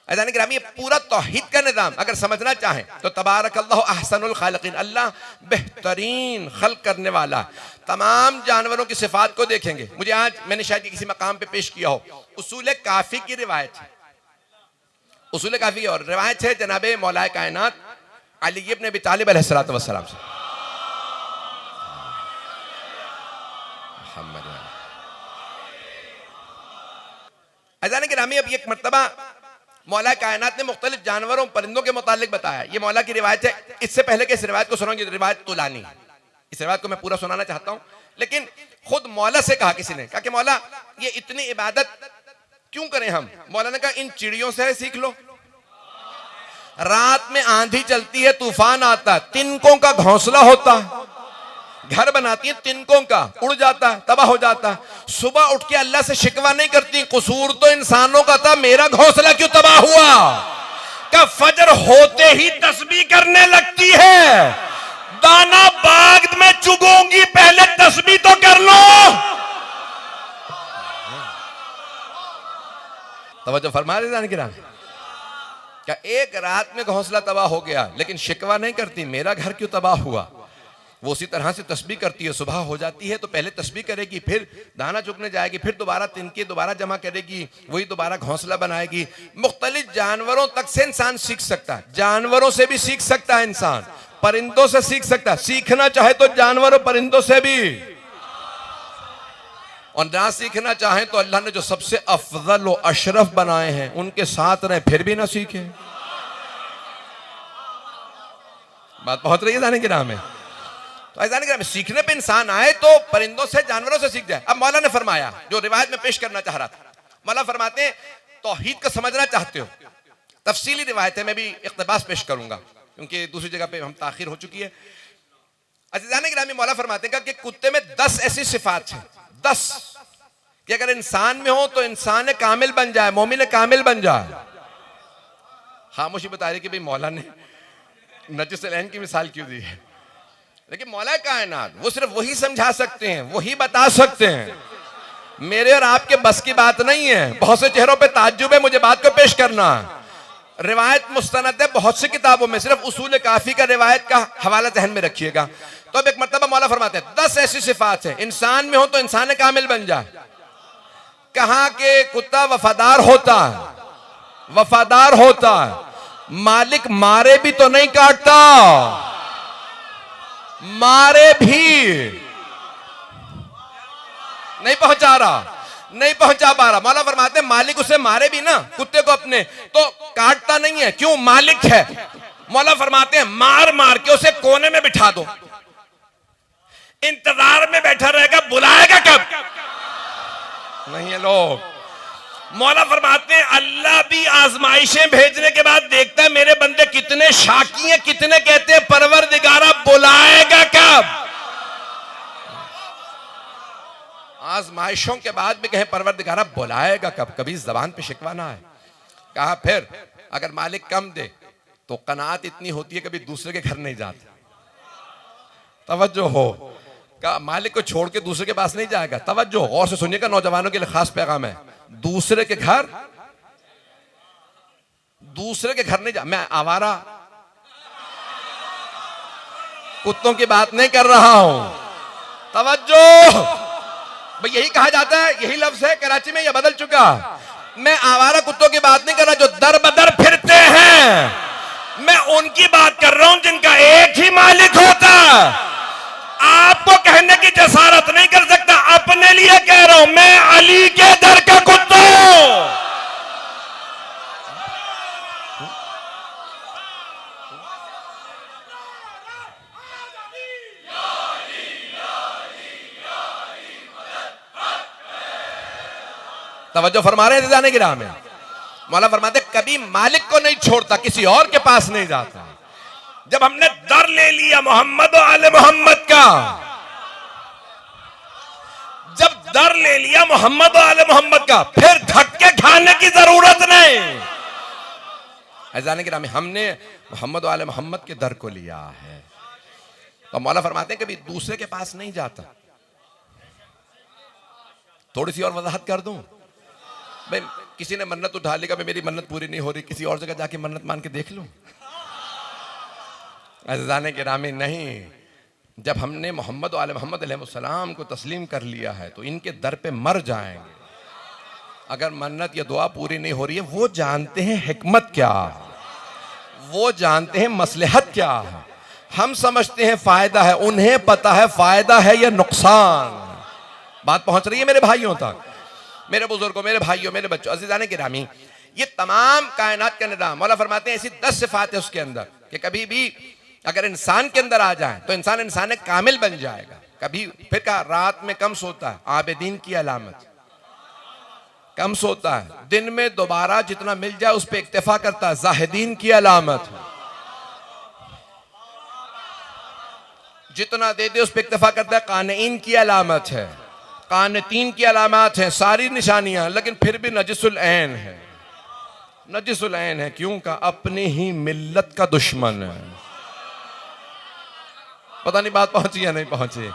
अज़ान गिरामी, पूरा तौहीद का निज़ाम अगर समझना चाहें तो तबारकल्लाहु अहसनुल खालिकीन, अल्लाह बेहतरीन खल्क करने वाला। तमाम जानवरों की सिफात को देखेंगे। मुझे आज मैंने शायद किसी मकाम पे पेश किया हो, उसूल काफी की रिवायत है। उसूल काफी की और रिवायत है जनाबे मौलाए कायनात अली इब्न अबी तालिब अलैहिस्सलातु वस्सलाम से। अज़ान गिरामी, अब एक मर्तबा मौला कायनात ने मुख्तलिफ जानवरों परिंदों के मुतालिक बताया। ये मौला की रिवायत है। इससे पहले कि इस रिवायत को सुनाऊंगी, रिवायत तुलानी, इस रिवायत को मैं पूरा सुनाना चाहता हूं, लेकिन खुद मौला से कहा, किसी ने कहा कि मौला ये इतनी इबादत क्यों करें हम? मौला ने कहा इन चिड़ियों से सीख लो। रात में आंधी चलती है, तूफान आता, तिनकों का घोंसला होता, घर बनाती है तिनकों का, उड़ जाता है, तबाह हो जाता है। सुबह उठ के अल्लाह से शिकवा नहीं करती, कसूर तो इंसानों का था, मेरा घोंसला क्यों तबाह हुआ? का फजर होते ही तस्बीह करने लगती है, दाना बाग में चुगूंगी, पहले तस्बीह तो कर लो। तवज्जो फरमा रहे जान गिरा, क्या एक रात में घोंसला तबाह हो गया, लेकिन शिकवा नहीं करती मेरा घर क्यों तबाह हुआ। वो उसी तरह से तस्बीह करती है। सुबह हो जाती है तो पहले तस्बीह करेगी, फिर दाना चुगने जाएगी, फिर दोबारा तिनके दोबारा जमा करेगी, वही दोबारा घोंसला बनाएगी। मुख्तलिफ जानवरों तक से इंसान सीख सकता है, जानवरों से भी सीख सकता है इंसान, परिंदों से सीख सकता है। सीखना चाहे तो जानवरों परिंदों से भी, और ना सीखना चाहे तो अल्लाह ने जो सबसे अफजल व अशरफ बनाए हैं उनके साथ रहे, फिर भी ना सीखे। बात पहुंच रही है जाने के नाम है। तो ऐसा सीखने पे इंसान आए तो परिंदों से जानवरों से सीख जाए। अब मौला ने फरमाया, जो रिवायत में पेश करना चाह रहा था, मौला फरमाते हैं तौहीद को समझना चाहते हो, तफसीली रिवायत है, मैं भी इख्तिबास पेश करूंगा क्योंकि दूसरी जगह पे हम ताखिर हो चुकी है। अज़ीज़ान गिरामी, मौला फरमाते हैं कि कुत्ते में 10 ऐसी सिफात हैं, 10 कि अगर इंसान में हो तो इंसान कामिल बन जाए, मोमिन कामिल बन जाए। खामोशी बता रही कि भाई मौला ने नजस की मिसाल क्यों दी है, लेकिन मौला कायनात वो सिर्फ वही समझा सकते हैं, वही बता सकते हैं, मेरे और आपके बस की बात नहीं है। बहुत से चेहरों पे ताज्जुब है, मुझे बात को पेश करना। रिवायत मुस्तनद है बहुत सी किताबों में, सिर्फ उसूल काफी का रिवायत का हवाला ज़हन में रखिएगा। तो अब एक मर्तबा मौला फरमाते हैं 10 ऐसी सिफात है, इंसान में हो तो इंसान कामिल बन जाए। कहा के कुत्ता वफादार होता है, वफादार होता है, मालिक मारे भी तो नहीं काटता, मारे भी नहीं पहुंचा रहा, नहीं पहुंचा पा रहा। मौला फरमाते हैं मालिक उसे मारे भी ना, कुत्ते को अपने, तो काटता नहीं है, क्यों? मालिक है। मौला फरमाते हैं मार मार के उसे कोने में बिठा दो, इंतजार में बैठा रहेगा, बुलाएगा कब? नहीं है लोग। मौला फरमाते हैं अल्लाह भी आजमाइशें भेजने के बाद देखता है मेरे बंदे कितने शाकी हैं, कितने कहते हैं परवरदिगारा बुलाएगा कब? आजमाइशों के बाद भी कहे परवरदिगारा बुलाएगा कब, कभी जबान पे शिकवा ना है। कहा फिर अगर मालिक कम दे तो कनात इतनी होती है कभी दूसरे के घर नहीं जाता। तवज्जो हो, कहा मालिक को छोड़ के दूसरे के पास नहीं जाएगा। तवज्जो गौर से सुनिएगा, नौजवानों के लिए खास पैगाम है, दूसरे के घर, दूसरे के घर नहीं जा। मैं आवारा कुत्तों की बात नहीं कर रहा हूं, तवज्जो भाई, यही कहा जाता है, यही लफ्ज है कराची में, यह बदल चुका। मैं आवारा कुत्तों की बात नहीं कर रहा जो दर बदर फिरते हैं, मैं उनकी बात कर रहा हूं जिनका एक ही मालिक होता। आपको कहने की जसारत नहीं कर सकता, अपने लिए कह रहा हूं, मैं अली के दर का कुत्ता हूं। तवज्जो फरमा रहे हैं जाने की राह में। मौला फरमाते कभी मालिक को नहीं छोड़ता, किसी और के पास नहीं जाता। जब हमने दर ले लिया मोहम्मद और आले मोहम्मद का, जब दर ले लिया मोहम्मद और आले मोहम्मद का, फिर धक्के खाने की जरूरत नहीं। जाने की राह में हमने मोहम्मद और आले मोहम्मद के दर को लिया है। तो मौला फरमाते हैं कभी दूसरे के पास नहीं जाता। थोड़ी सी और वजाहत कर दूं भाई, किसी ने मन्नत उठा ली, मेरी मन्नत पूरी नहीं हो रही, किसी और जगह जाके मन्नत मान के देख लूं। अज़ीज़ान गिरामी नहीं, जब हमने मोहम्मद अलैहिस्सलाम को तस्लीम कर लिया है तो इनके दर पे मर जाएंगे। अगर मन्नत या दुआ पूरी नहीं हो रही है, वो जानते हैं हिकमत क्या है, वो जानते हैं मसलहत क्या है। हम समझते हैं फायदा है, उन्हें पता है फायदा है या नुकसान। बात पहुंच रही है मेरे भाइयों तक, मेरे बुजुर्गों, मेरे भाइयों, मेरे बच्चों, अज़ीज़ान गिरामी। ये तमाम कायनात का निज़ाम, मौला फरमाते हैं ऐसी 10 सिफात है उसके अंदर कि कभी भी अगर इंसान के अंदर आ जाए तो इंसान कामिल बन जाएगा। कभी फिर कहा रात में कम सोता है, आबिदीन की अलामत, कम सोता है, दिन में दोबारा जितना मिल जाए उस पर इक्तिफा करता है, जाहिदीन की अलामत है, जितना दे दे उस पर इक्तिफा करता है, कानईन की अलामत है, कानतीन की अलामत है, सारी निशानियां, लेकिन फिर भी नजिसुल ऐन है। नजिसुल ऐन है क्यों? का अपनी ही मिल्लत का दुश्मन है। पता नहीं बात पहुंची या नहीं पहुंची।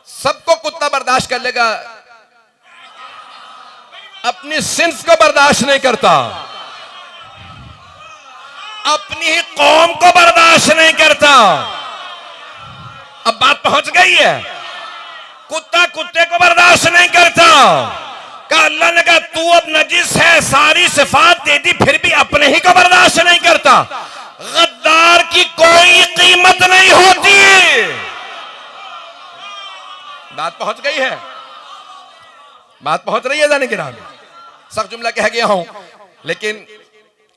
सबको कुत्ता बर्दाश्त कर लेगा, अपनी सिंफ को बर्दाश्त नहीं करता, अपनी ही कौम को बर्दाश्त नहीं करता। अब बात पहुंच गई है, कुत्ता कुत्ते को बर्दाश्त नहीं करता। कहा अल्लाह ने कहा तू अब नजिस है, सारी सिफात दे दी, फिर भी अपने ही को बर्दाश्त नहीं करता। गद्दार की कोई कीमत नहीं होती। बात पहुंच गई है, बात पहुंच रही है जाने के नाम। सख्त जुमला कह गया हूं लेकिन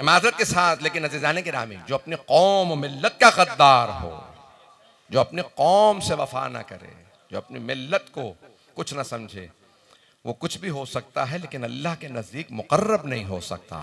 माजरत के साथ, लेकिन अज़ीज़ान गिरामी, जो अपने कौम और मिल्लत का गद्दार हो, जो अपने कौम से वफा ना करे, जो अपनी मिल्लत को कुछ ना समझे, वो कुछ भी हो सकता है लेकिन अल्लाह के नजदीक मुकर्रब नहीं हो सकता।